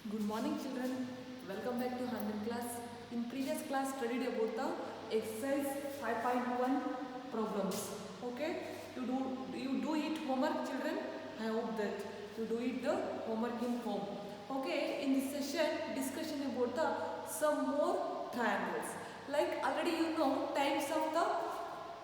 Good morning children, welcome back to 100 class. In previous class studied about the exercise 5.1 problems. Okay, you do it homework children. I hope that you do it the homework in home. Okay, in this session discussion about the some more triangles. Like already you know types of the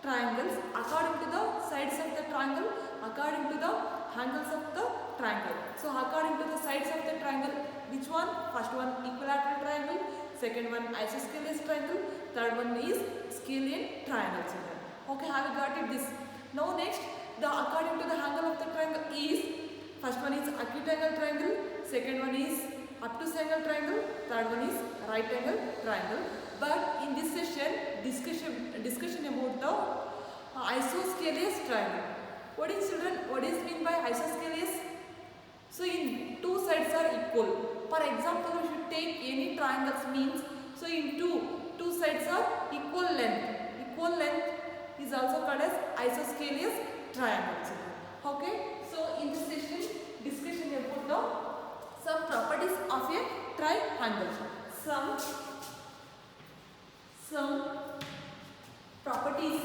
triangles according to the sides of the triangle, according to the angles of the triangle. So according to the sides of the triangle, which one? First one equilateral triangle, second one isosceles triangle, third one is scalene triangle children. Okay, have you got it this? Now next, the according to the angle of the triangle is, first one is acute angle triangle, second one is obtuse angle triangle, third one is right angle triangle. But in this session, discussion about the isosceles triangle. What is children? What is mean by isosceles? So in two sides are equal. For example, if you take any triangles means, so in two sides are equal length. Equal length is also called as isosceles triangle children. Okay. So in this session, discussion about the some properties of a triangle. Some properties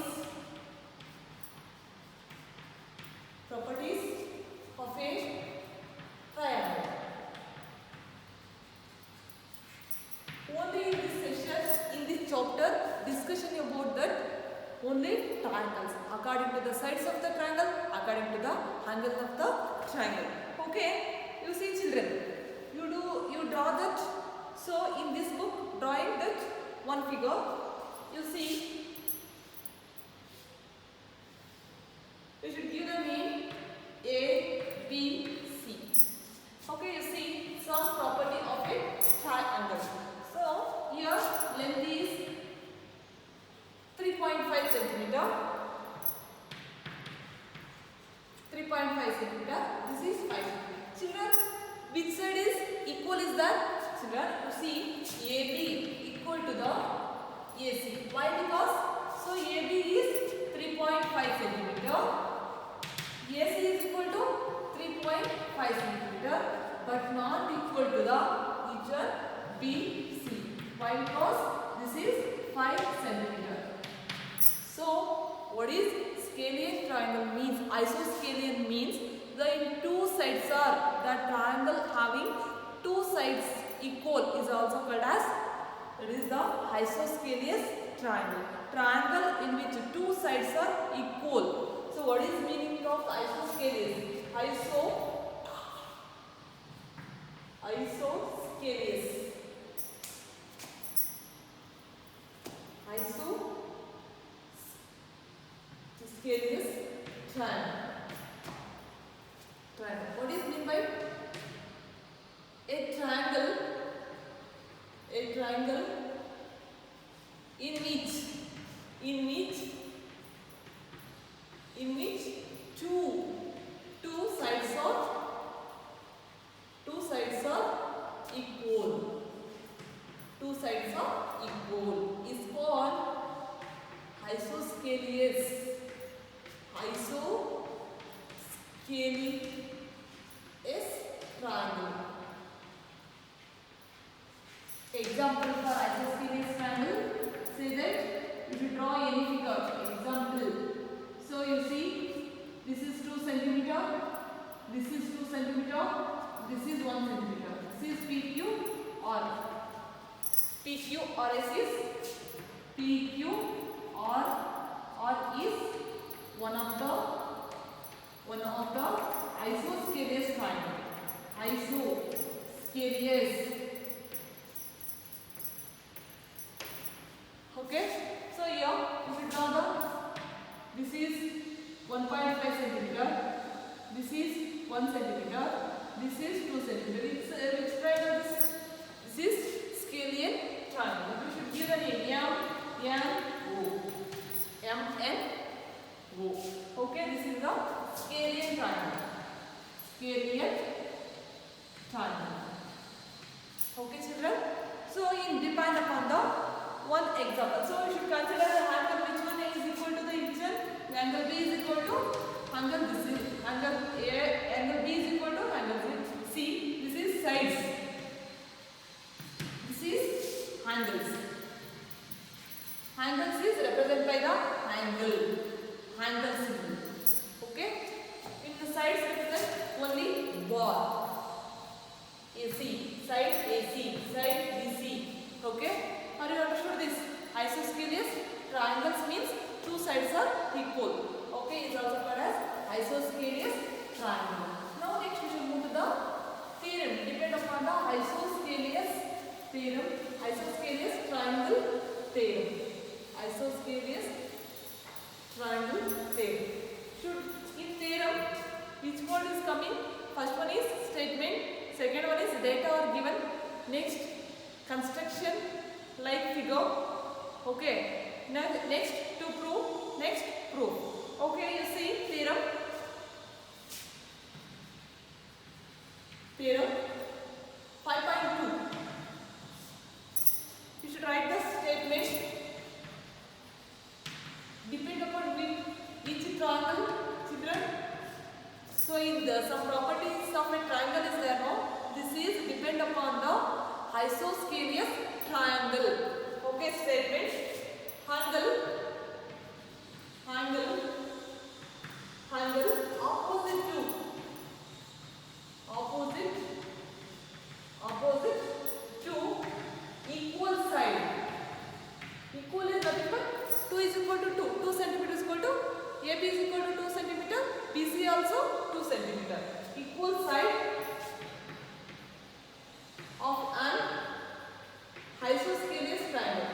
of a triangle. Only in this session, in this chapter, discussion about that only triangles according to the sides of the triangle, according to the angles of the triangle. Okay, you see children, you draw that. So in this book, drawing that one figure, you see, you should give the name A, B, C. Okay, you see some property of a triangle. So here length is 3.5 centimeter. 3.5 centimeter. This is 5 centimeter. Children, which side is equal is that? Children, you see AB equal to the AC. Why? Because so AB is 3.5 centimeter. AC is equal to 3.5 centimeter, but not equal to the region BC. Why? Because this is 5 centimeter. So what is scalene triangle means? Isoscalene means the two sides are the triangle having two sides equal is also called as, it is the isosceles triangle. Triangle in which two sides are equal. So what is meaning of isosceles? Isosceles triangle. What is mean by a triangle? A triangle in which two sides are equal. Two sides are equal is called isosceles. Isosceles triangle. Example for isosceles triangle. Say that if you draw any figure. Example. So you see, this is 2 centimeter. This is 2 centimeter. This is 1 centimeter. This is PQ or PQRS is PQR is one of the isosceles triangle. Isosceles. Okay. So here if you draw this is 1.5 centimeter. This is 1 centimeter. This is 2 centimeter. Which triangle is this? This is scalene triangle. You should give the name MNO. Okay, this is the scalene triangle. Scalene triangle. Okay, children. So in depend upon the one example. So you should consider the angle which one is equal to the region. The angle B is equal to angle this is angle A. Angle B is equal to angle C. This is sides. ball. AC, side AC, side BC. Okay? Are you understood this? Isosceles triangles means two sides are equal. Okay? Is also called as isosceles triangle. Now next we shall move to the theorem. Depend upon the isosceles theorem. Isosceles triangle theorem. Isosceles triangle theorem. Should in theorem which word is coming? First one is statement. Second one is data are given. Next construction like figure. Okay. Next to prove. Next proof. Okay. You see theorem. Theorem 5.2. You should write the statement. Depend upon which triangle, children. So in some properties of a triangle is there, no? This is depend upon the isosceles triangle. Okay, statement. Angle opposite to equal side. Equal is nothing but 2 is equal to 2. 2 centimeter is equal to AB is equal to 2 centimeter. BC also 2 centimeter. Equal side of an isosceles triangle.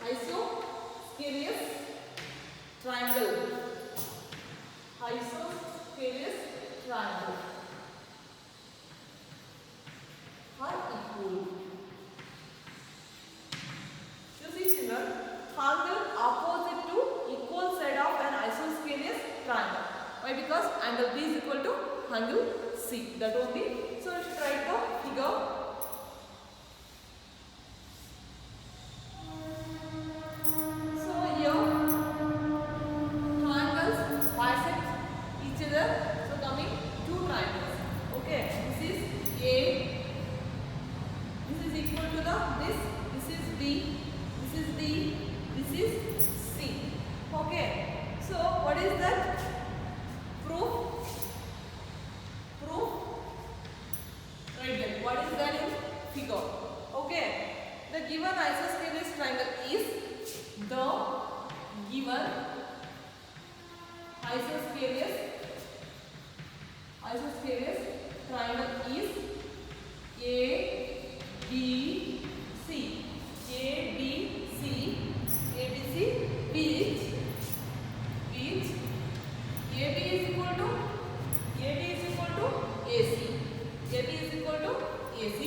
Isosceles triangle. Isosceles triangle are equal. You see, children, angle opposite to equal side of an isosceles triangle. Why? Because angle B is equal to angle C. That only. So you should write the figure. So here triangles bisect each other. So coming two triangles. Okay. This is A. This is equal to the this. This is B. This is D. This is C. Okay. So what is that? Proof. Right there. What is that in figure? Okay. The given isosceles triangle is the given isosceles triangle is A B C. A B C. A B C. Which AB is equal to AC. AB is equal to AC.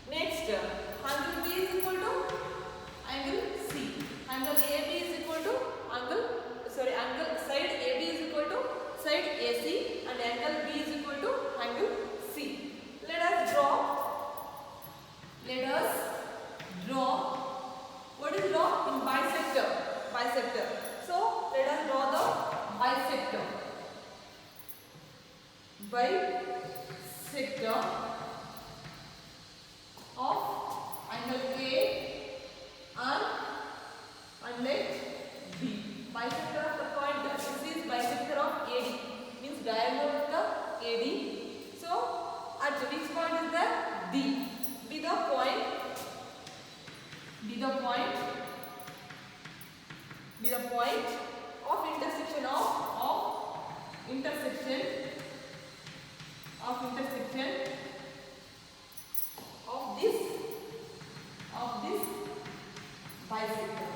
Next, angle B is equal to angle C. Angle AB is equal to angle side AB is equal to side AC, and angle B is equal to angle C. Let us draw. What is draw in bisector? So let us draw the bisector. Bisector of angle A and angle B. Bisector of the point. This is bisector of AD. Means diagonal of the AD. So at which point is that? D. Be the point of intersection of this bisector.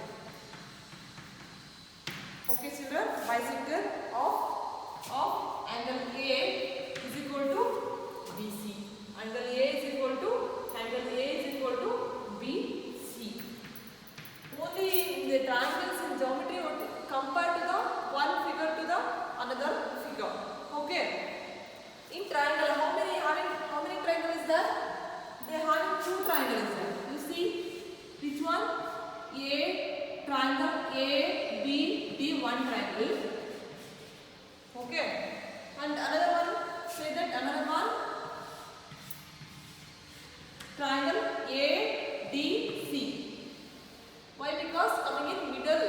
Okay, children, bisector of angle A is equal to BC. Angle A is equal to BC. Only in the triangles in geometry compare to the one figure to the another figure. Okay. In triangle, how many triangle is there? They have two triangles there. You see which one? A triangle A B D, one triangle. Okay. And another one, say that another one, triangle A D C. Why? Because coming in middle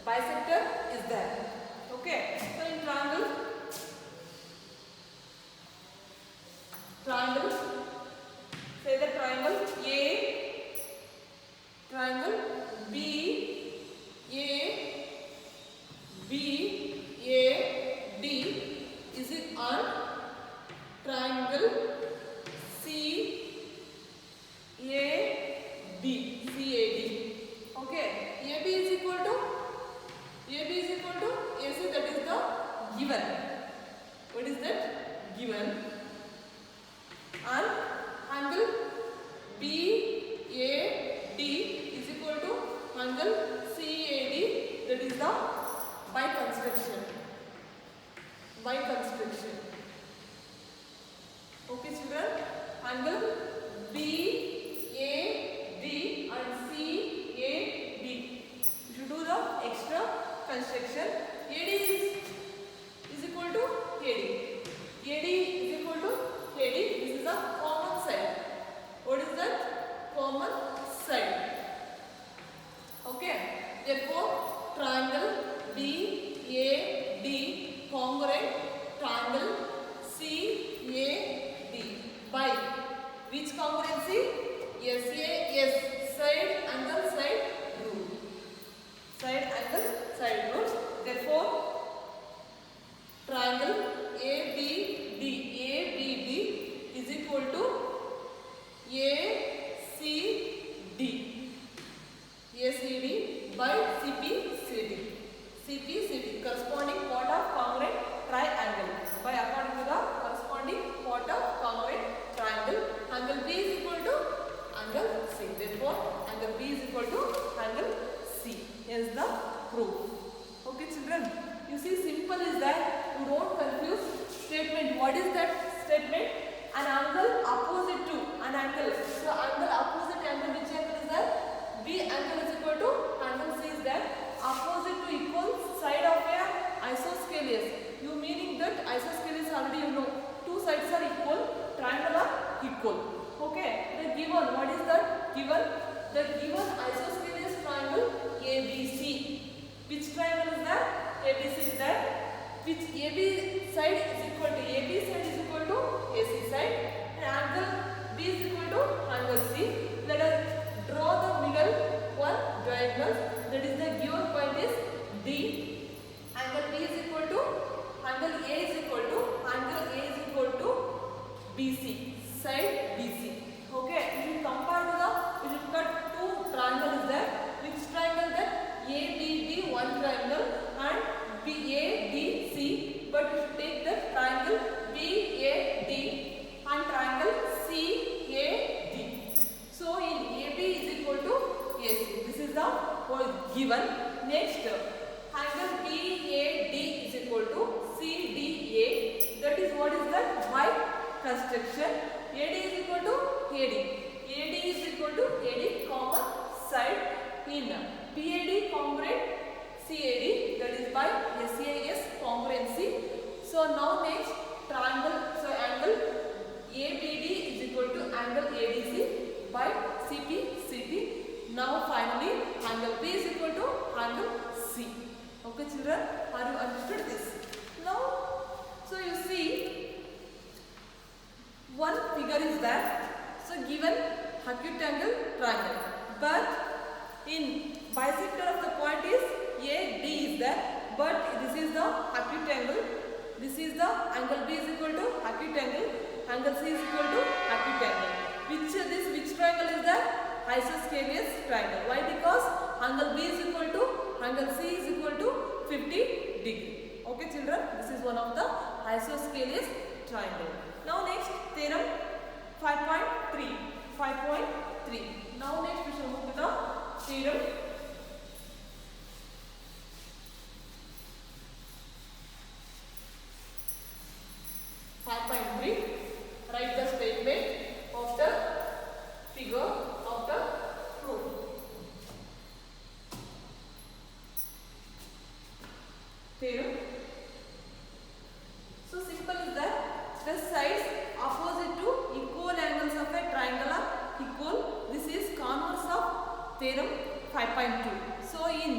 bisector is there. Okay. So in triangle triangle. Say the triangle A, triangle B, A, B, A, D is it on triangle C, A, D, CAD. Okay, AB is equal to AC, that is the given. What is that? Given. And angle BAD is equal to angle CAD, that is the by construction. Okay children, angle BAD and CAD. You should do the extra construction. AD is equal to AD. AD is equal to AD. This is the common side. What is that? Common side. Okay. Therefore, triangle BAD congruent triangle CAD by which congruency? SAS, side angle side rule. Side angle side rule. Therefore, triangle ABD is equal to ACD by CPCD corresponding part of congruent triangle. By according to the corresponding part of congruent triangle, angle B is equal to angle C. Therefore, angle B is equal to angle C. Is the proof. Okay children, you see simple is that you don't confuse statement. What is that statement? An angle opposite to an angle. So angle opposite angle, which angle is that? B angle is equal to angle C is that opposite to equal side of a isosceles. You meaning that isosceles already you know. Two sides are equal, triangle are equal. Okay. The given, what is that given? The given isosceles triangle ABC. Which triangle is that? ABC is that. Which AB side is equal to AC side, and angle B is equal to angle C. Let us draw the middle one diagonal. That is the given point is D. Angle B is equal to angle A is equal to BC, side BC. Okay, if you compare to the, if you cut two triangles there, which triangle that? ABD one triangle and BADC, but you should take the triangle BAD and triangle CAD. So in AB is equal to AC. This is the given. Next, angle BAD is equal to CDA. That is what is that? By construction. AD is equal to AD. AD is equal to AD common side in BAD congruent CAD, that is by SAS congruency. So now next triangle, so angle ABD is equal to angle ADC by CPCD. Now finally angle B is equal to angle C. Okay children, are you understood this? Now, so you see one figure is there. So given acute angle triangle, but in bisector of the point is AD is there, but this is the acute angle. This is the angle B is equal to acute angle. Angle C is equal to acute angle. Which triangle is that? Isosceles triangle. Why? Because angle B is equal to angle C is equal to 50 degree. Okay children, this is one of the isosceles triangle. Now next theorem 5.3. Now next we shall move to the theorem 5.3. Write the statement of the figure of the proof. Theorem. So simple is that the sides opposite to equal angles of a triangle are equal. This is converse of theorem 5.2. So in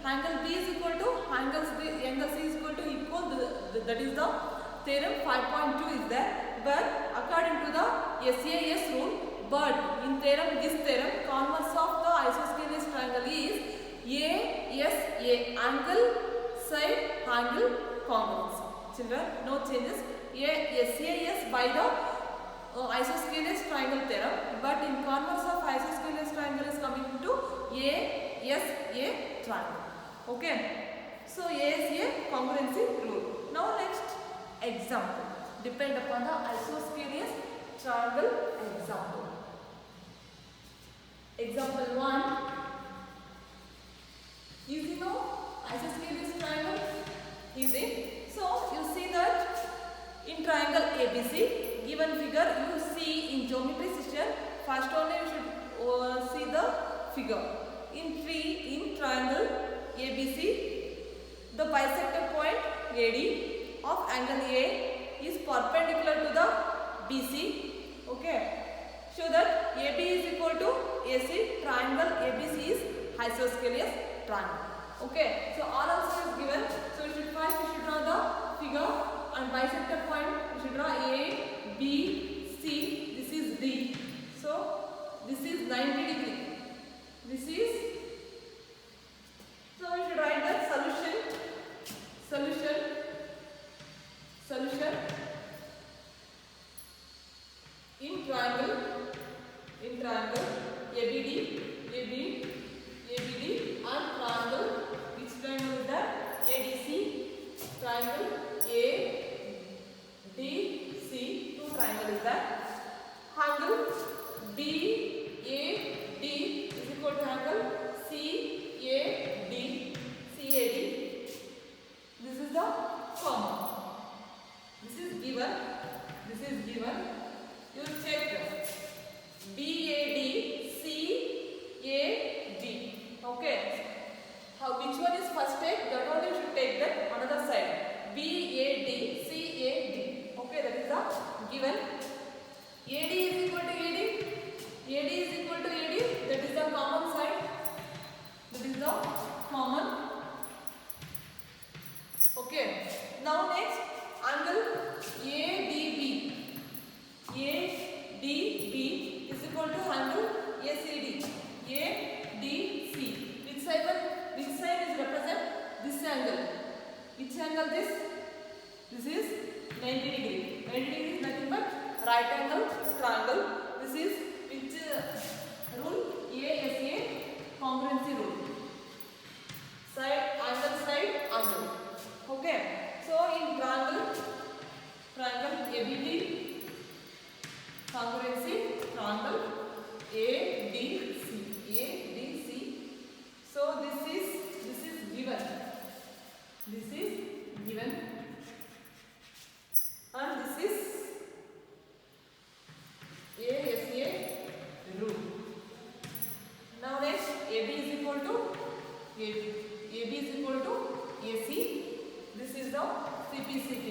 angle B is equal to angle C is equal to equal. That is the theorem 5.2 is there. But according to the SAS rule, but in theorem, this theorem, converse of the isosceles triangle is ASA, angle, side, angle, congruence. Children, no changes. SAS by the isosceles triangle theorem, but in converse of isosceles triangle is coming to ASA triangle. Okay. So ASA congruency rule. Now next example. Depend upon the isosceles triangle example. Example 1. Easy, no? Isosceles triangle. Easy. So you see that in triangle ABC, given figure you see in geometry section. First only you should see the figure. In triangle ABC, the bisector point AD of angle A is perpendicular to the BC. Okay. Show that AB is equal to AC. Triangle ABC is isosceles triangle. Okay. So all also is given. So you should draw the figure and bisector point. You should draw A, B, C. This is D. So this is 90 degree. This is. So you should write the solution. In triangle ABD and triangle, which triangle is that? ADC, triangle ADC, two triangle is that? Angle BAD is equal to angle CAD. This is the common. This is given. You check BAD, CAD. Okay. How which one is first take? That only you should take that another side. BAD, CAD. Okay, that is the given. AD is equal to AD. AD is equal to AD. That is the common side. That is the common. Okay. Now next angle ADB. ADB is equal to angle ACD. ADC. Which side is represent this angle? Which angle this? This is 90 degree. 90 degree is nothing but right angle triangle. This is which rule? ASA congruency rule. Side angle. Okay. So in triangle ABD congruency triangle ADC. So this is given. And this is ASA rule. Now next AB is equal to AC. This is the CPCT,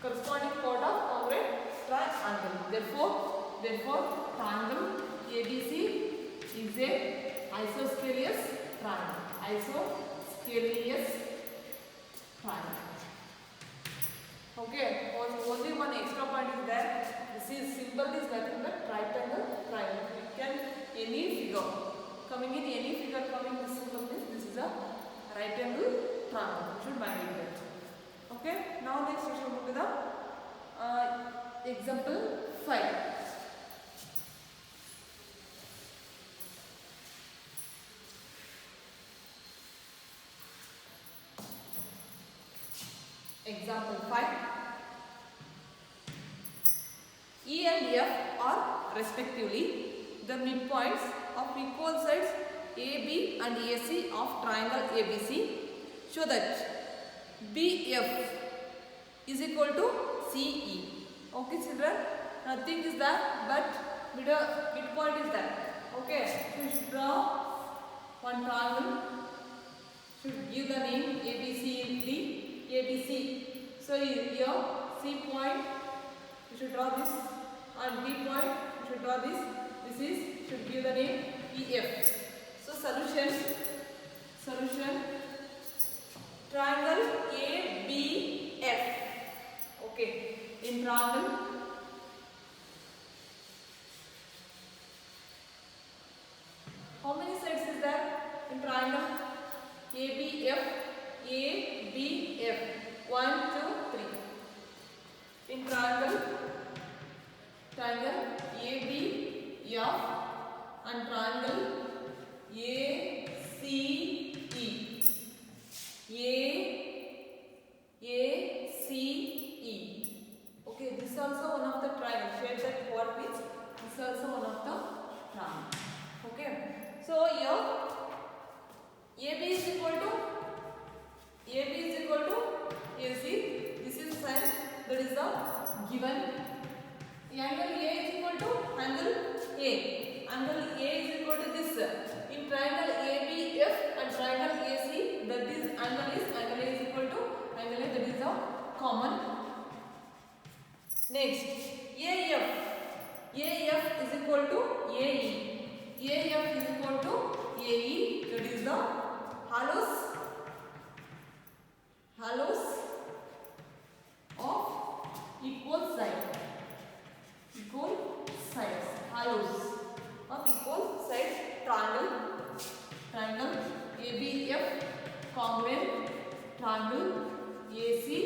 corresponding chord of congruent triangle. Therefore triangle ABC is a isosceles triangle. Okay, only one extra point is there. This is symbol is nothing but right angle triangle. You can any figure coming in this symbol means this is a right angle triangle. You should mind it that. Okay. Now next we should move to the example 5. Example 5. E and F are respectively the midpoints of equal sides AB and AC of triangle ABC. Show that BF is equal to CE. Okay, children, nothing is there but midpoint is there. Okay, so you should draw one triangle. Should give the name ABCD. ABC. So here C point you should draw this, and B point you should draw this. This is should give the name EF. So solution triangle ABF. Okay, in triangle and triangle ACE. ACE. Okay, this is also one of the triangle. Shade that what means this is also one of the triangle. Okay, so here AB is equal to AC. This is sign that is the given. Angle A is equal to angle A. Angle A is equal to this. In triangle ABF and triangle AC, that is angle A is equal to angle A, that is the common. Next, AF is equal to AE. AF is equal to AE, that is the hollows of equal sides. Hollows of equal sides, triangle ABF congruent triangle ACE.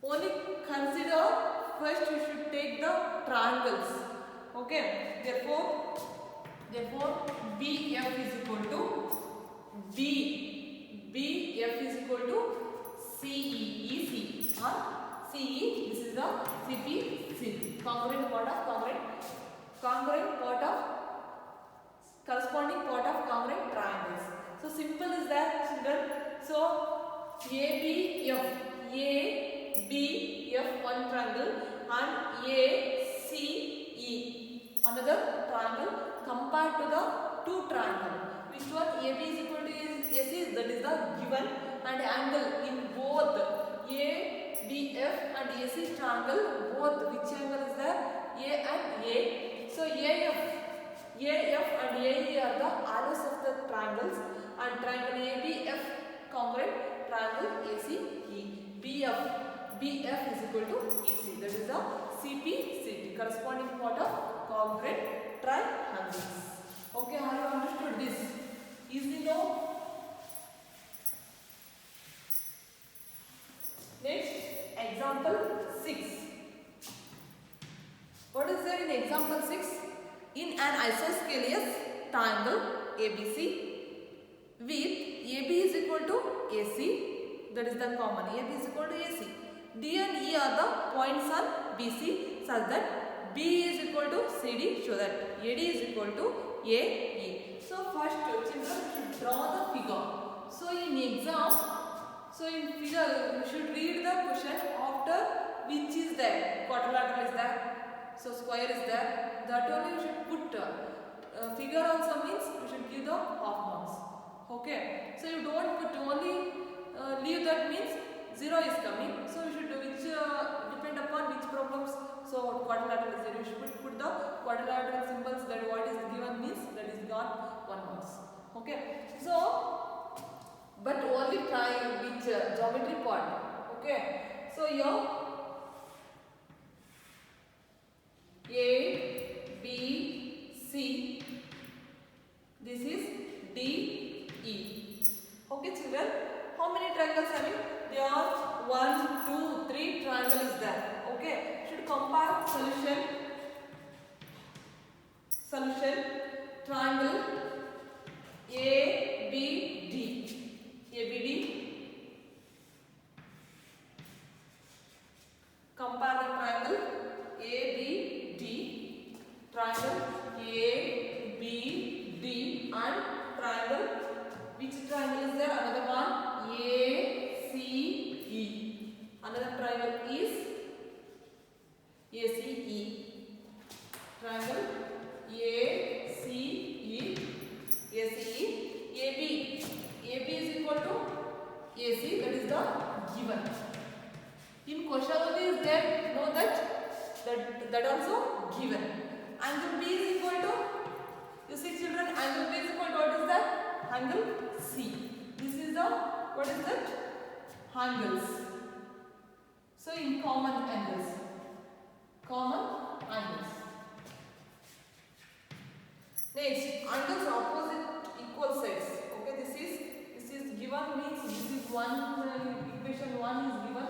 Only consider first you should take the triangles. Okay, therefore BF is equal to BF is equal to CEEC or CE. This is the CPC, congruent part of corresponding part of congruent triangles. So simple is that, children. So ABF one triangle and ACE another triangle compared to the two triangle. Which one? AB is equal to AC, that is the given, and angle in both ABF and AC triangle, both which angle is there? A and A. So AF and AE are the hollows of the triangles, and triangle ABF congruent triangle ACE. BF is equal to EC, that is the CPCT, corresponding part of congruent triangles. Okay, have you understood this? Easy now? Next, example 6. What is there in example 6? In an isosceles triangle ABC with AB is equal to AC, that is the common, AB is equal to AC. D and E are the points on BC such that B is equal to CD, so that AD is equal to AE. So first children should draw the figure. So in figure you should read the question after which is there. Quadrilateral is there, so square is there. That only you should put. Figure also means you should give the half marks. Okay, so you don't put only leave, that means 0 is coming. So you should do which depend upon which problems. So quadrilateral is there, you should put the quadrilateral symbols, that what is given means that is got 1 marks. Okay, so but only try which geometry part. Okay, so here A, B, C, this is D, E. Okay children, how many triangles having? There are 1, 2, 3 triangle is there. Okay, should compare solution triangle ABD. Compare the triangle ABD, triangle ABD and triangle, which triangle is there? Another one ACE. Another triangle is ACE. Triangle ACE. AB is equal to AC, that is the given. In question only is there, know that also given. Angle B is equal to, you see children, angle B is equal to what is that? Angle C. This is the, what is that? Angles. So in common angles. Next, angles opposite equal sides. Okay, this is given means this is one equation 1 is given.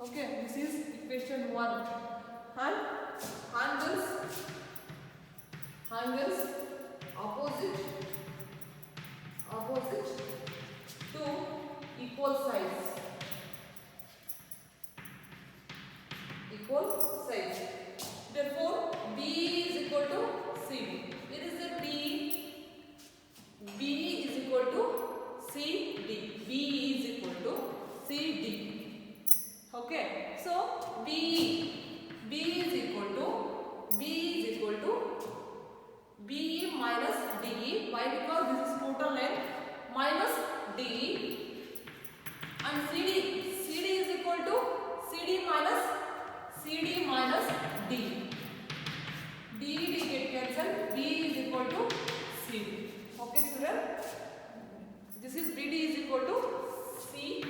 Okay, this is equation 1 and angles opposite to equal size. Therefore, B is equal to CD. Where is the B? B is equal to CD. B is equal to CD. Okay. So B is equal to BE minus DE. Why? Because this is total length minus DE, and CD is equal to CD minus D. D get cancelled. B is equal to CD. Okay, children. This is BD is equal to C.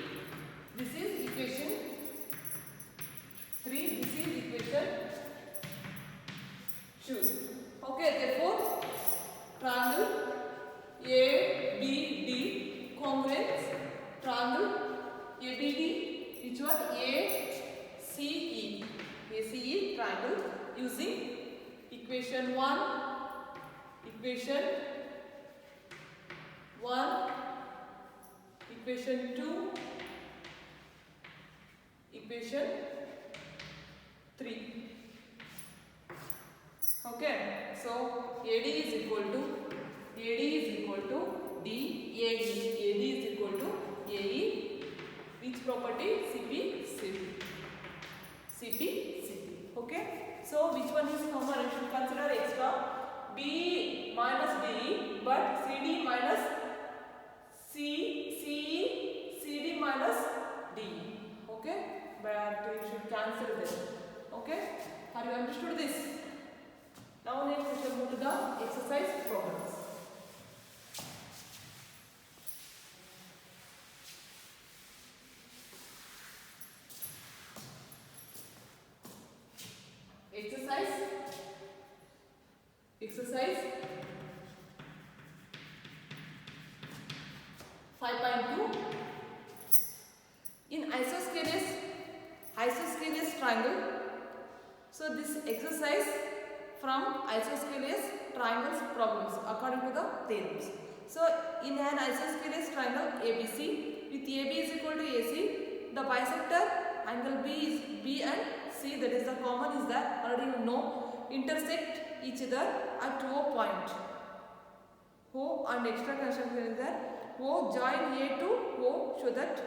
This is equation 3. This is equation 2. Okay, therefore triangle ABD congruent triangle ABD, which one? ACE triangle, using equation 1, equation 2, equation 3. Okay, so AD is equal to D, AD is equal to AE. Which property? CP. Okay, so which one is common? You should consider extra. B minus DE, but CD minus CD minus DE. Okay, but you should cancel this. Okay, have you understood this? Now next we shall move to the exercise problems. Exercise 5.2. In isosceles triangle. So this exercise from isosceles triangles problems according to the theorems. So in an isosceles triangle ABC, with AB is equal to AC, the bisector angle B is B and C, that is the common is that already you know, intersect each other at O point. O and extra construction is that O join A to O, so that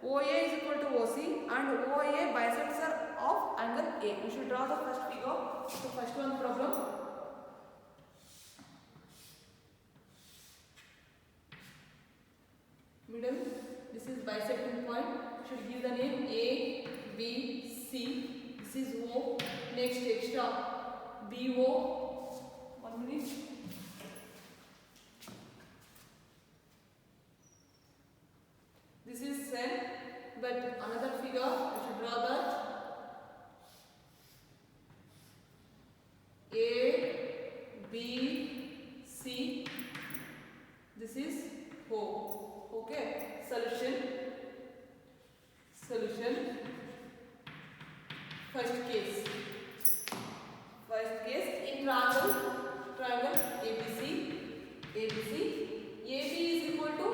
OA is equal to OC and OA bisects are of angle A. We should draw the first figure. So first one problem. Middle, this is bisecting point. Should give the name A, B, C. This is O. Next extra BO. 1 minute. This is cell, but another figure I should draw that. A, B, C. This is O. Okay. Solution. First case in triangle ABC, AB is equal to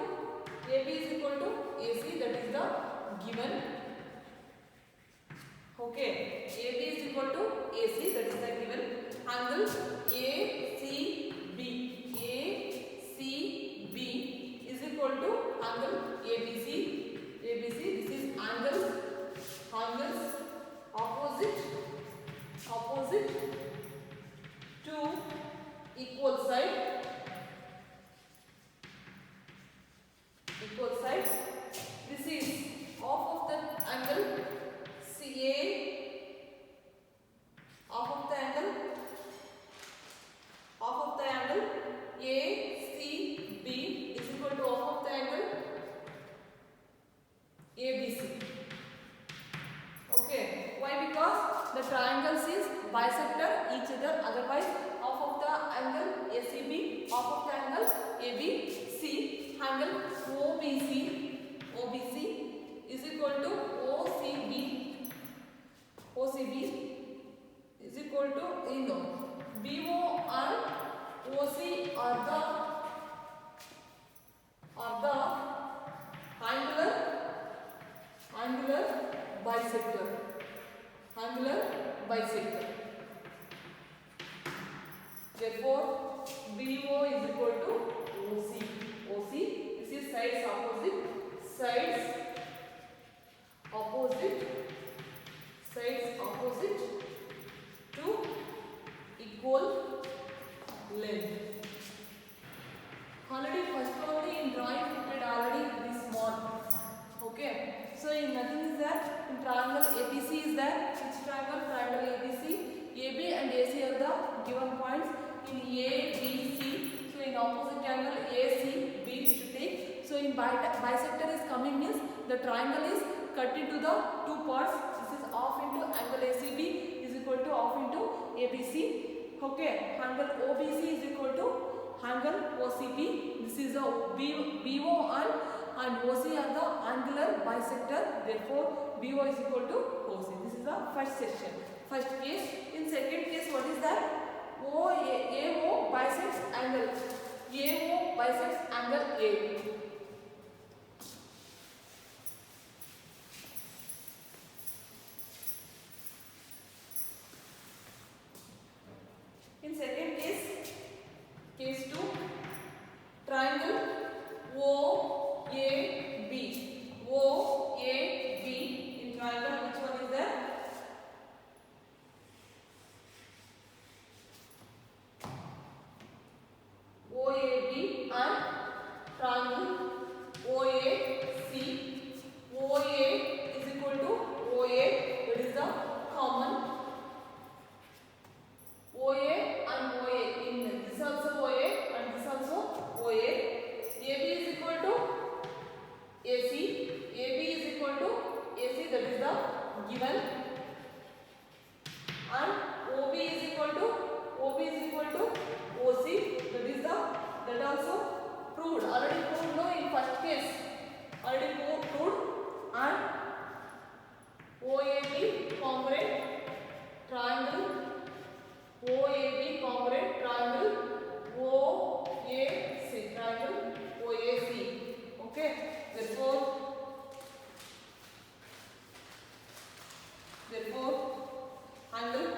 AC, that is the given. Okay, AB is equal to AC, that is the given. Angle ACB is equal to angle ABC. This is angles opposite to equal side. This is half of the angle CA, half of the angle ACB is equal to half of the angle ABC. Okay, why? Because the triangles is bisector each other, otherwise half of the angle ACB, half of the angle ABC. Angle OBC is equal to OCB is equal and AC are the given points in A, B, C. So in opposite angle AC, B is to take. So in bisector is coming means the triangle is cut into the two parts. This is half into angle ACB is equal to half into ABC. Okay, angle OBC is equal to angle OCB. This is a BO and OC are the angular bisector. Therefore, BO is equal to OC. This is the first section. First case. In second case, what is that? AO bisects angle. AO bisects angle A. In second case, case 2, triangle OAB. OAB in triangle, which one is that? OAB and triangle OAC. OA is equal to OA. That is the common. OA and OA. In this also OA and this also OA. AB is equal to AC. AB is equal to AC. That is the given. And OB is equal to OC. That is the that also proved. Already proved no in first case. Already proved. And OAB congruent triangle. OAB congruent triangle OAC. Triangle OAC. Okay. Therefore angle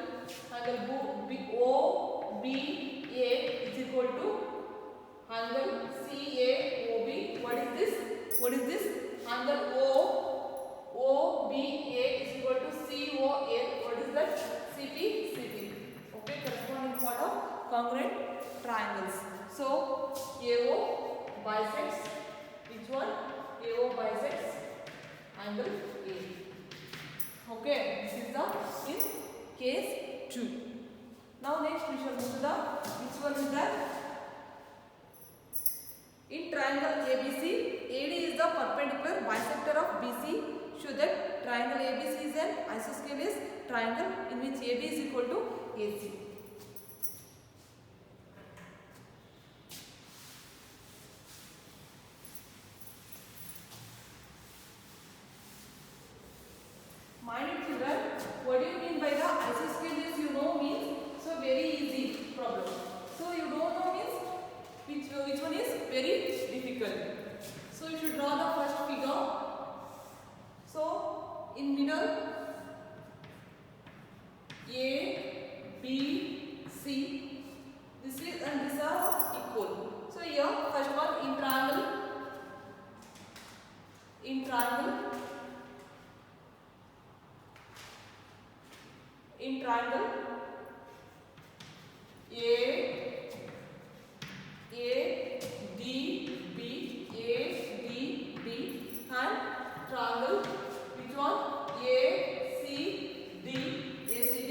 OBA is equal to angle CAOB. What is this? Angle OBA is equal to COA. What is that? CP. Okay, corresponding part of congruent triangles. So AO bisects which one? AO bisects angle A. Okay, this is the in case 2. Now next we shall move to the which one is that? In triangle ABC, AD is the perpendicular bisector of BC. Show that triangle ABC is an isosceles triangle in which AB is equal to AC. My dear children, what do you mean by the isosceles? You know means so very easy problem. So you don't know means which one is very difficult. So you should draw the first figure. So in middle A, B, C. This is and these are equal. So here first one in triangle. In triangle A, D, B, A, D, B and triangle which one? A, C, D, A, C, D,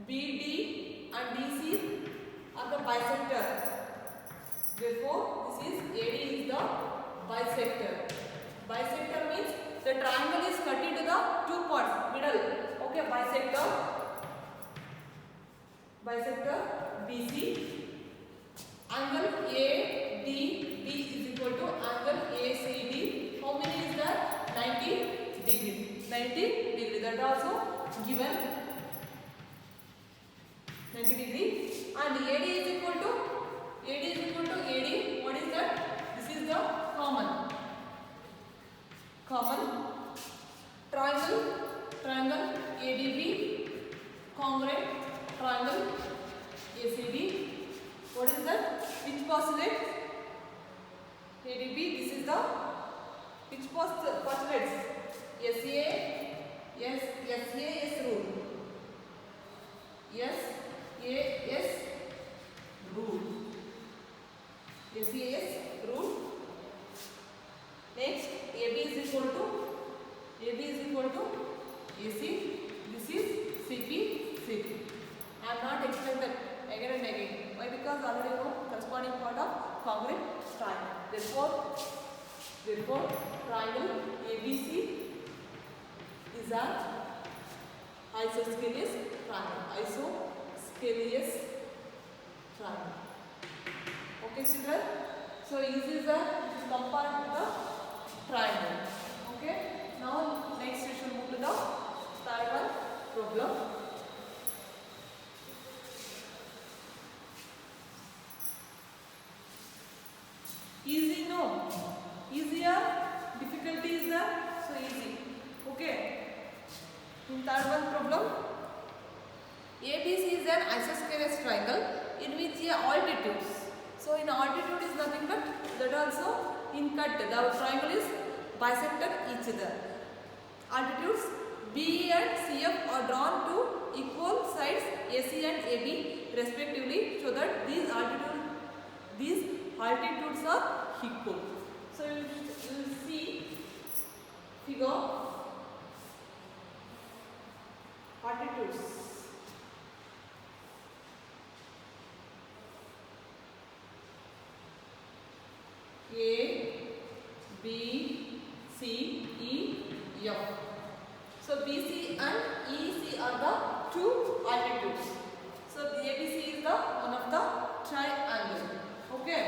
BD and DC are the bisector. Therefore, this is AD is the bisector. Bisector means the triangle is cut into the two parts, middle. Okay, bisector BC. Angle ADB is equal to angle ACD. How many is that? 90 degree. 90 degree. That also given 90 degree. And AD is equal to AD. What is that? This is the common triangle ADB congruent triangle ACD. What is that? Which postulate? ADB. This is the which postulates? SAS rule. SAS rule. SAS rule. Next, AB is equal to AC. This is CP, CP. I am not explain that again and again. Why? Because already you know corresponding part of congruent triangle. Therefore, triangle ABC is an isosceles triangle. Isosceles triangle. Okay, children. So this is the compare to the triangle. Okay. Now next we should move to the third one problem. Easy, no? Easier? Difficulty is there? So easy. Okay. In third one problem, ABC is an isosceles triangle in which the altitudes. So in altitude is nothing but that also in cut. The triangle is bisected each other. Altitudes BE and CF are drawn to equal sides AC and AB respectively, so that these altitudes are equal. So you will see figure altitudes. A, B, C, E, F. So BC and EC are the two altitudes. So the ABC is the one of the triangle. Okay.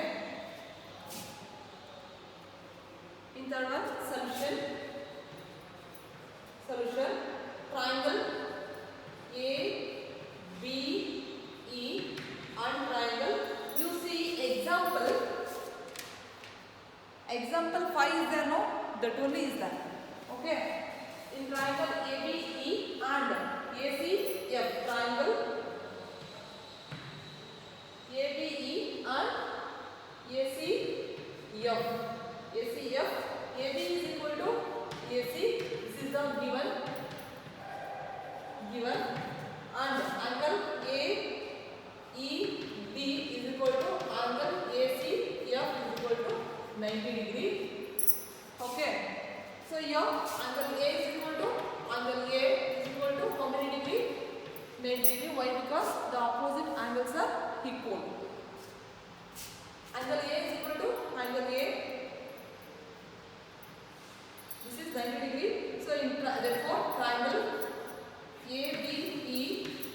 In third one, solution. Triangle A, B, E and triangle. You see example 5 is there, no? That only is there. Okay. In triangle ABE and ACF, triangle ABE and ACF. AB is equal to AC. This is the given and angle AEB is equal to angle ACF is equal to 90 degree. Okay. So here angle A is equal to how many degree? 90 degree. Why? Because the opposite angles are equal. Angle A is equal to angle A. This is 90 degree. So therefore triangle ABE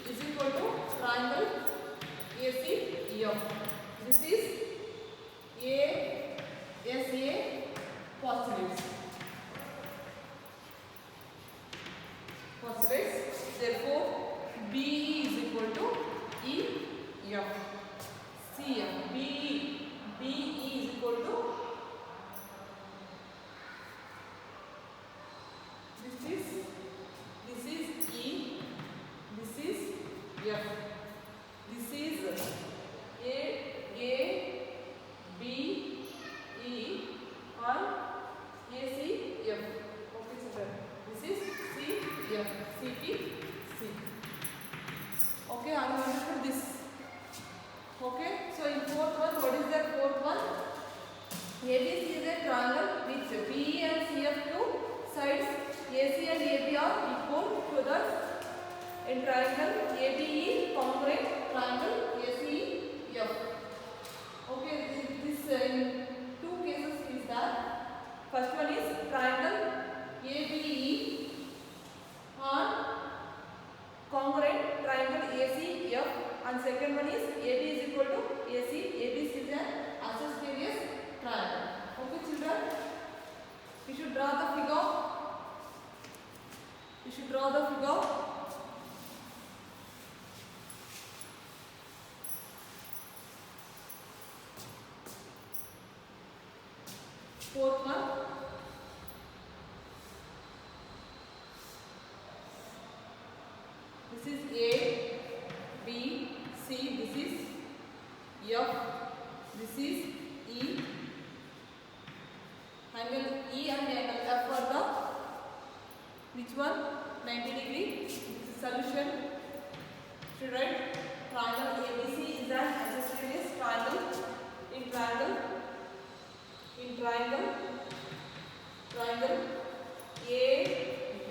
is equal to triangle ACF. This is ASA postulates. Therefore BE is equal to EF. CF. BE is equal to this is E, this is F. This is A B E and ACF. Okay, children. This is CF. CP C. Okay, are you understood this? Okay, so in fourth one, what is that fourth one? ABC is a triangle which BE and CF two sides AC and AB are equal, so that in triangle ABE congruent triangle ACF. Okay, this in two cases is that. First one is triangle ABE and congruent triangle ACF, and second one is AB is equal to AC. ABC is an isosceles triangle. Okay, children, we should draw the figure. Fourth one. This is A, B, C, this is F, this is E. Angle E and angle F are the which one? 90 degree. This is solution. Should write triangle ABC is an isosceles triangle. In triangle A B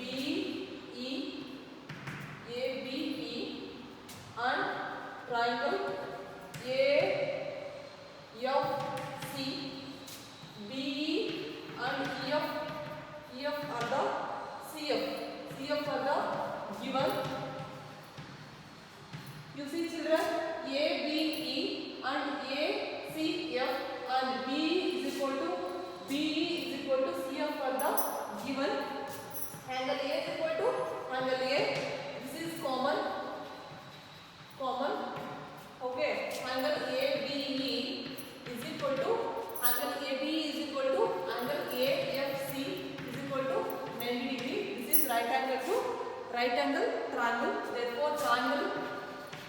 E A B CF for the given. You see children, ABE and ACF and BE is equal to CF for the given. Angle A is equal to angle A. This is common. Okay. Angle ABE is equal to angle AB is equal to angle AFC is equal to 90 degree. This is right angle to right angle triangle. Therefore, triangle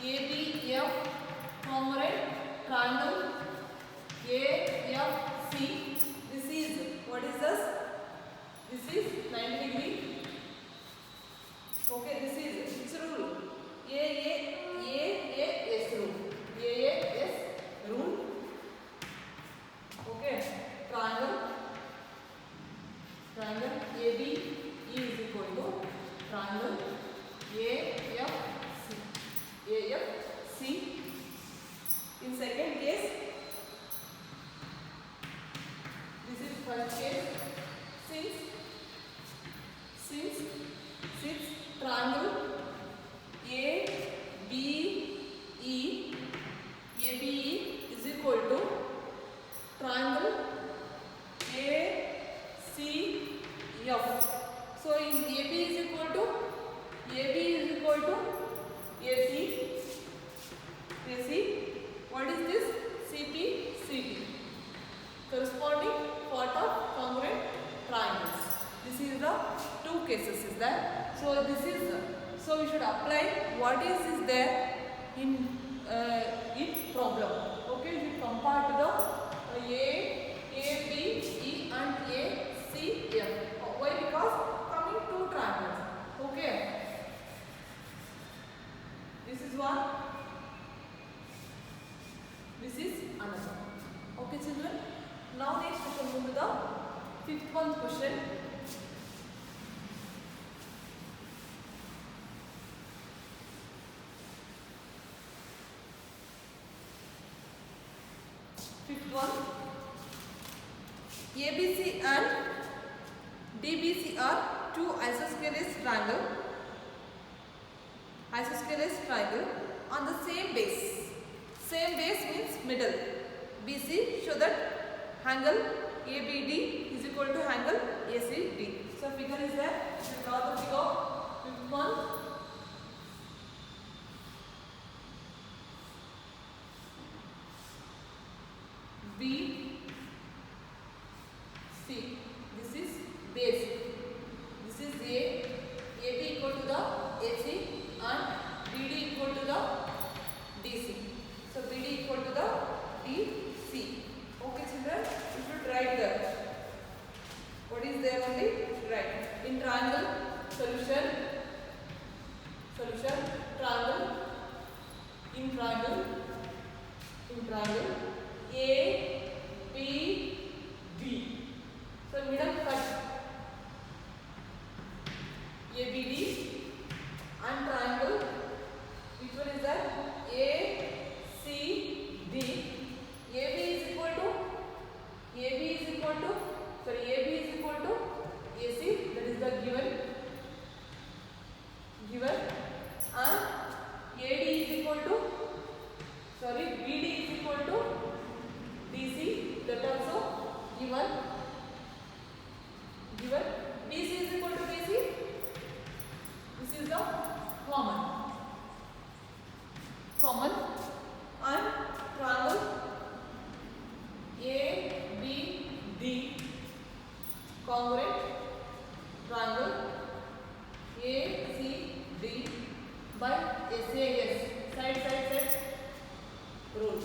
ABF congruent triangle AFC. This is what is this? This is 90 degree. Okay, this is which rule? AAS rule. AAS rule. Okay, triangle ABE is equal to triangle AFC. In second case, this is first case. Since triangle ABE is equal to triangle ACF. So in AB is equal to AC. What is this? CT. Corresponding part of congruent triangles. This is the two cases is there. So this is so we should apply what is there in problem. Okay, we should compare to the ABE and ACF. Why? Because coming two triangles. Okay. This is one. This is another. Okay, children. Now next we shall move to the fifth one question. Fifth one. ABC and DBC are two isosceles triangle on the same base. Same base means middle. BC, show that angle ABD is equal to angle ACD. So figure is there. We draw the figure. Fifth one. BC. This is base. This is AB equal to the AC and BD equal to the DC. So BD equal to the DC. Okay, children, you should write that. What is there only? Right. In triangle, solution, triangle, in triangle, A, B, D. So middle cut ABD and triangle. Which one is that? ACD. AB is equal to AC. That is the given. And AD is equal to BD is equal to DC. That also given. BC is equal to BC. This is the common and triangle ABD congruent triangle ACD by SAS side rule,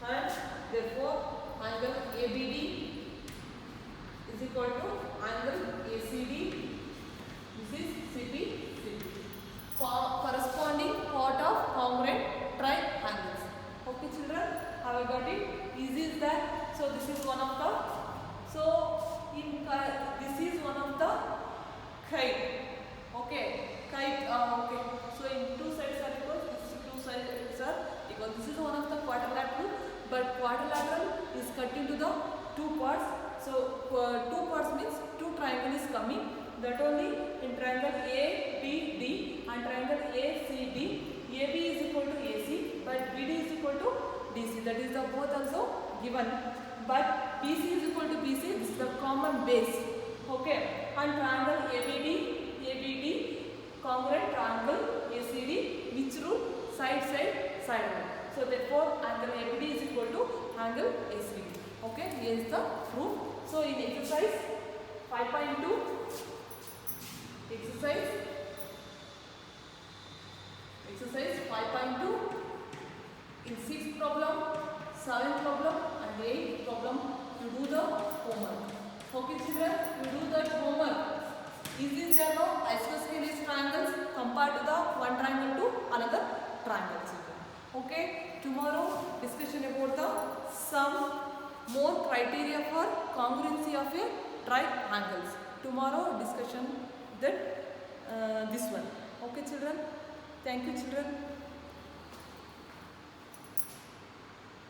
and therefore angle ABD is equal to angle ACD. This is CP. Corresponding part of congruent triangles. Okay, children, have I got it? Easy is that? So this is one of the. This is one of the kite. Okay, kite. Okay. So in two sides are equal. Two sides are equal. This is one of the quadrilateral, but quadrilateral is cut into the two parts. So two parts means two triangle is coming. That given, but BC is equal to BC. This is the common base. Okay, and triangle ABD congruent triangle ACD, which rule? Side rule. So therefore angle ABD is equal to angle ACD. Okay, here is the proof. So in exercise 5.2, exercise 5.2, in 6th problem, 7th problem and 8th problem, you do the homework. Okay children, you do that homework. Is there no isosceles triangles compared to the one triangle to another triangle children. Okay, tomorrow discussion about the some more criteria for congruency of a triangles. Tomorrow discussion that this one. Okay children, thank you children.